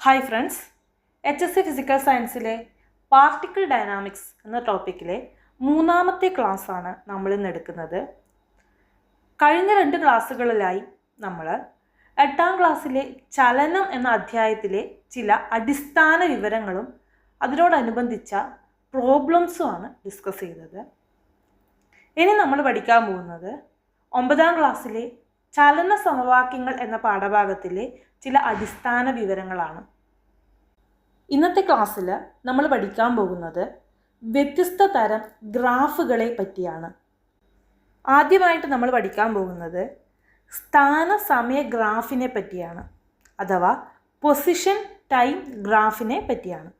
Hi friends, HSC physical സയൻസിലെ particle dynamics എന്ന ടോപ്പിക്കിലെ മൂന്നാമത്തെ ക്ലാസ്സാണ് നമ്മൾ ഇന്ന് എടുക്കുന്നത്. കഴിഞ്ഞ 2 ക്ലാസ്സുകളിലായി നമ്മൾ 8ാം ക്ലാസ്സിലെ ചലനം എന്ന അധ്യായത്തിലെ ചില അടിസ്ഥാന വിവരങ്ങളും അതിനോടനുബന്ധിച്ച പ്രോബ്ലംസുമാണ് ഡിസ്കസ് ചെയ്തത്. ഇനി നമ്മൾ പഠിക്കാൻ പോകുന്നത് 9ാം ക്ലാസ്സിലെ ചലന സമവാക്യങ്ങൾ എന്ന പാഠഭാഗത്തിലെ ചില അടിസ്ഥാന വിവരങ്ങളാണ്. ഇന്നത്തെ ക്ലാസ്സിൽ നമ്മൾ പഠിക്കാൻ പോകുന്നത് വ്യത്യസ്ത തരം ഗ്രാഫുകളെ പറ്റിയാണ്. ആദ്യമായിട്ട് നമ്മൾ പഠിക്കാൻ പോകുന്നത് സ്ഥാന സമയ ഗ്രാഫിനെ പറ്റിയാണ്, അഥവാ പൊസിഷൻ ടൈം ഗ്രാഫിനെ പറ്റിയാണ്.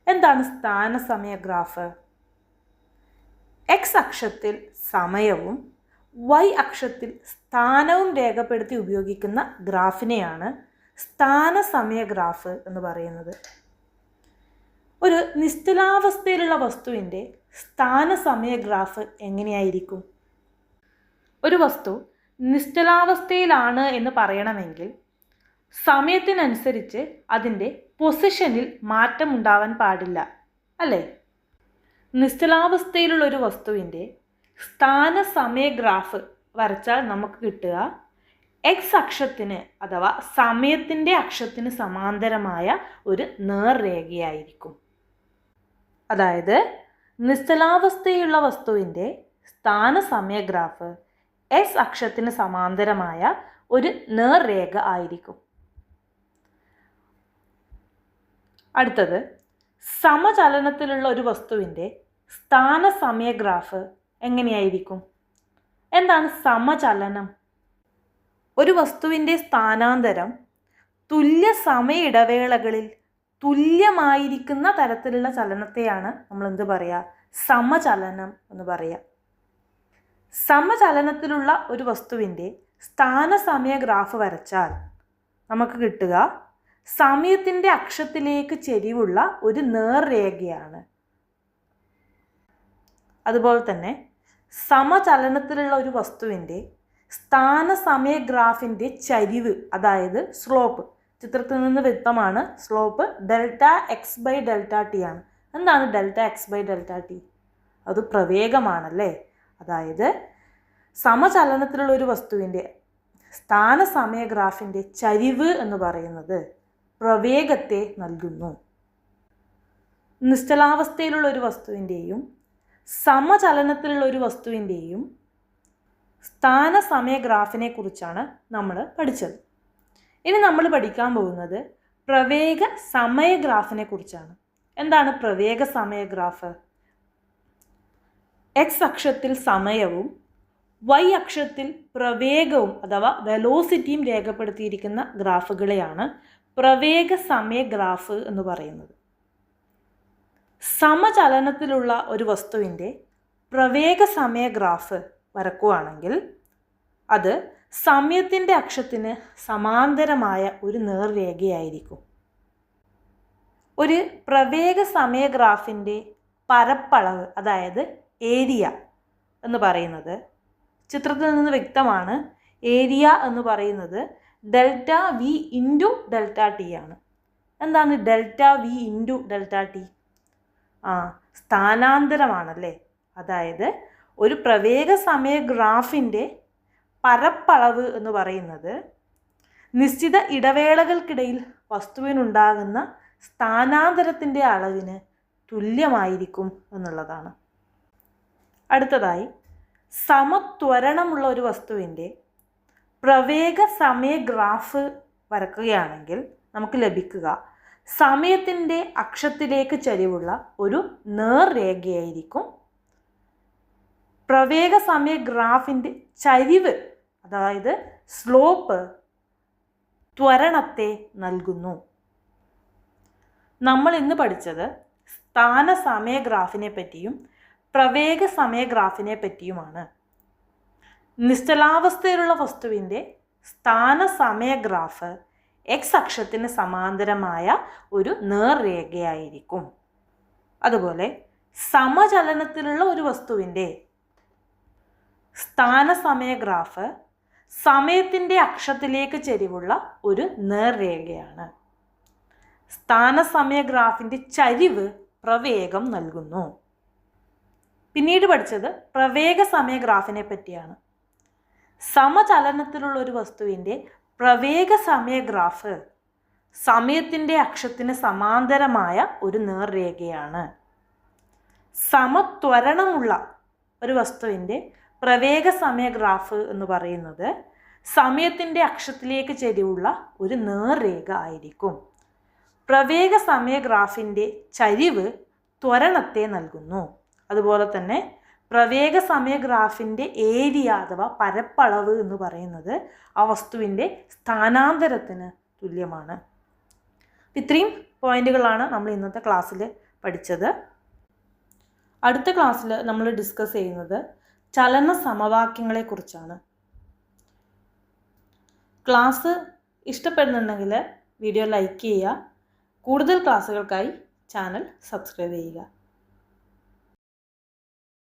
എന്താണ് സ്ഥാന സമയ ഗ്രാഫ്? എക്സ് അക്ഷത്തിൽ സമയവും വൈ അക്ഷത്തിൽ സ്ഥാനവും രേഖപ്പെടുത്തി ഉപയോഗിക്കുന്ന ഗ്രാഫിനെയാണ് സ്ഥാന സമയ ഗ്രാഫ് എന്ന് പറയുന്നത്. ഒരു നിശ്ചലാവസ്ഥയിലുള്ള വസ്തുവിൻ്റെ സ്ഥാന സമയ ഗ്രാഫ് എങ്ങനെയായിരിക്കും? ഒരു വസ്തു നിശ്ചലാവസ്ഥയിലാണ് എന്ന് പറയണമെങ്കിൽ സമയത്തിനനുസരിച്ച് അതിൻ്റെ പൊസിഷനിൽ മാറ്റം ഉണ്ടാവാൻ പാടില്ല, അല്ലേ? നിശ്ചലാവസ്ഥയിലുള്ള ഒരു വസ്തുവിൻ്റെ സ്ഥാന സമയ ഗ്രാഫ് വരച്ചാൽ നമുക്ക് കിട്ടുക എക്സ് അക്ഷത്തിന് അഥവാ സമയത്തിൻ്റെ അക്ഷത്തിന് സമാന്തരമായ ഒരു നേർരേഖയായിരിക്കും. അതായത് നിശ്ചലാവസ്ഥയുള്ള വസ്തുവിൻ്റെ സ്ഥാന സമയ ഗ്രാഫ് എക്സ് അക്ഷത്തിന് സമാന്തരമായ ഒരു നേർരേഖ ആയിരിക്കും. അടുത്തത് സമചലനത്തിലുള്ള ഒരു വസ്തുവിൻ്റെ സ്ഥാന സമയ ഗ്രാഫ് എങ്ങനെയായിരിക്കും? എന്താണ് സമചലനം? ഒരു വസ്തുവിൻ്റെ സ്ഥാനാന്തരം തുല്യ സമയ ഇടവേളകളിൽ തുല്യമായിരിക്കുന്ന തരത്തിലുള്ള ചലനത്തെയാണ് നമ്മൾ എന്ത് പറയുക? സമചലനം എന്ന് പറയുക. സമചലനത്തിലുള്ള ഒരു വസ്തുവിൻ്റെ സ്ഥാന സമയ ഗ്രാഫ് വരച്ചാൽ നമുക്ക് കിട്ടുക സമയത്തിൻ്റെ അക്ഷത്തിലേക്ക് ചെരിവുള്ള ഒരു നേർരേഖയാണ്. അതുപോലെ തന്നെ സമചലനത്തിലുള്ള ഒരു വസ്തുവിൻ്റെ സ്ഥാന സമയ ഗ്രാഫിൻ്റെ ചരിവ്, അതായത് സ്ലോപ്പ്, ചിത്രത്തിൽ നിന്ന് വ്യക്തമാണ്. Slope delta x by delta t ആണ്. എന്താണ് delta x by delta t? അത് പ്രവേഗമാണല്ലേ. അതായത് സമചലനത്തിലുള്ള ഒരു വസ്തുവിൻ്റെ സ്ഥാന സമയ ഗ്രാഫിൻ്റെ ചരിവ് എന്ന് പറയുന്നത് പ്രവേഗത്തെ നൽകുന്നു. നിശ്ചലാവസ്ഥയിലുള്ള ഒരു വസ്തുവിൻ്റെയും സമചലനത്തിലുള്ള ഒരു വസ്തുവിൻ്റെയും സ്ഥാന സമയ ഗ്രാഫിനെ കുറിച്ചാണ് നമ്മൾ പഠിച്ചത്. ഇനി നമ്മൾ പഠിക്കാൻ പോകുന്നത് പ്രവേഗ സമയ ഗ്രാഫിനെ കുറിച്ചാണ്. എന്താണ് പ്രവേഗ സമയ ഗ്രാഫ്? എക്സ് അക്ഷത്തിൽ സമയവും വൈ അക്ഷത്തിൽ പ്രവേഗവും അഥവാ വെലോസിറ്റിയും രേഖപ്പെടുത്തിയിരിക്കുന്ന ഗ്രാഫുകളെയാണ് പ്രവേഗ സമയ ഗ്രാഫ് എന്ന് പറയുന്നത്. സമചലനത്തിലുള്ള ഒരു വസ്തുവിൻ്റെ പ്രവേഗ സമയ ഗ്രാഫ് വരക്കുകയാണെങ്കിൽ അത് സമയത്തിൻ്റെ അക്ഷത്തിന് സമാന്തരമായ ഒരു നേർരേഖയായിരിക്കും. ഒരു പ്രവേഗ സമയ ഗ്രാഫിൻ്റെ പരപ്പളവ്, അതായത് ഏരിയ എന്ന് പറയുന്നത് ചിത്രത്തിൽ നിന്ന് വ്യക്തമാണ്. ഏരിയ എന്ന് പറയുന്നത് delta v into delta t ആണ്. എന്താണ് delta v into delta t? സ്ഥാനാന്തരമാണല്ലേ. അതായത് ഒരു പ്രവേഗ സമയ ഗ്രാഫിൻ്റെ പരപ്പളവ് എന്ന് പറയുന്നത് നിശ്ചിത ഇടവേളകൾക്കിടയിൽ വസ്തുവിനുണ്ടാകുന്ന സ്ഥാനാന്തരത്തിൻ്റെ അളവിന് തുല്യമായിരിക്കും എന്നുള്ളതാണ്. അടുത്തതായി സമത്വരണമുള്ള ഒരു വസ്തുവിൻ്റെ പ്രവേഗ സമയ ഗ്രാഫ് വരക്കുകയാണെങ്കിൽ നമുക്ക് ലഭിക്കുക സമയത്തിൻ്റെ അക്ഷത്തിലേക്ക് ചരിവുള്ള ഒരു നേർരേഖയായിരിക്കും. പ്രവേഗ സമയ ഗ്രാഫിൻ്റെ ചരിവ്, അതായത് സ്ലോപ്പ്, ത്വരണത്തെ നൽകുന്നു. നമ്മൾ ഇന്ന് പഠിച്ചത് സ്ഥാന സമയ ഗ്രാഫിനെ പറ്റിയും പ്രവേഗ സമയ ഗ്രാഫിനെ പറ്റിയുമാണ്. നിശ്ചലാവസ്ഥയിലുള്ള വസ്തുവിൻ്റെ സ്ഥാന സമയ ഗ്രാഫ് എക്സ് അക്ഷത്തിന് സമാന്തരമായ ഒരു നേർരേഖയായിരിക്കും. അതുപോലെ സമചലനത്തിലുള്ള ഒരു വസ്തുവിൻ്റെ സ്ഥാന സമയ ഗ്രാഫ് സമയത്തിൻ്റെ അക്ഷത്തിലേക്ക് ചെരിവുള്ള ഒരു നേർരേഖയാണ്. സ്ഥാനസമയ ഗ്രാഫിൻ്റെ ചരിവ് പ്രവേഗം നൽകുന്നു. പിന്നീട് പഠിച്ചത് പ്രവേഗ സമയ ഗ്രാഫിനെ പറ്റിയാണ്. സമചലനത്തിലുള്ള ഒരു വസ്തുവിൻ്റെ പ്രവേഗ സമയ ഗ്രാഫ് സമയത്തിൻ്റെ അക്ഷത്തിന് സമാന്തരമായ ഒരു നേർരേഖയാണ്. സമത്വരണമുള്ള ഒരു വസ്തുവിൻ്റെ പ്രവേഗ സമയ ഗ്രാഫ് എന്ന് പറയുന്നത് സമയത്തിൻ്റെ അക്ഷത്തിലേക്ക് ചരിവുള്ള ഒരു നേർരേഖ ആയിരിക്കും. പ്രവേഗ സമയ ഗ്രാഫിൻ്റെ ചരിവ് ത്വരണത്തെ നൽകുന്നു. അതുപോലെ തന്നെ പ്രവേഗ സമയ ഗ്രാഫിൻ്റെ ഏരിയ അഥവാ പരപ്പളവ് എന്ന് പറയുന്നത് ആ വസ്തുവിൻ്റെ സ്ഥാനാന്തരത്തിന് തുല്യമാണ്. ഇത്രയും പോയിന്റുകളാണ് നമ്മൾ ഇന്നത്തെ ക്ലാസ്സിൽ പഠിച്ചത്. അടുത്ത ക്ലാസ്സിൽ നമ്മൾ ഡിസ്കസ് ചെയ്യുന്നത് ചലന സമവാക്യങ്ങളെക്കുറിച്ചാണ്. ക്ലാസ് ഇഷ്ടപ്പെടുന്നുണ്ടെങ്കിൽ വീഡിയോ ലൈക്ക് ചെയ്യുക. കൂടുതൽ ക്ലാസ്സുകൾക്കായി ചാനൽ സബ്സ്ക്രൈബ് ചെയ്യുക.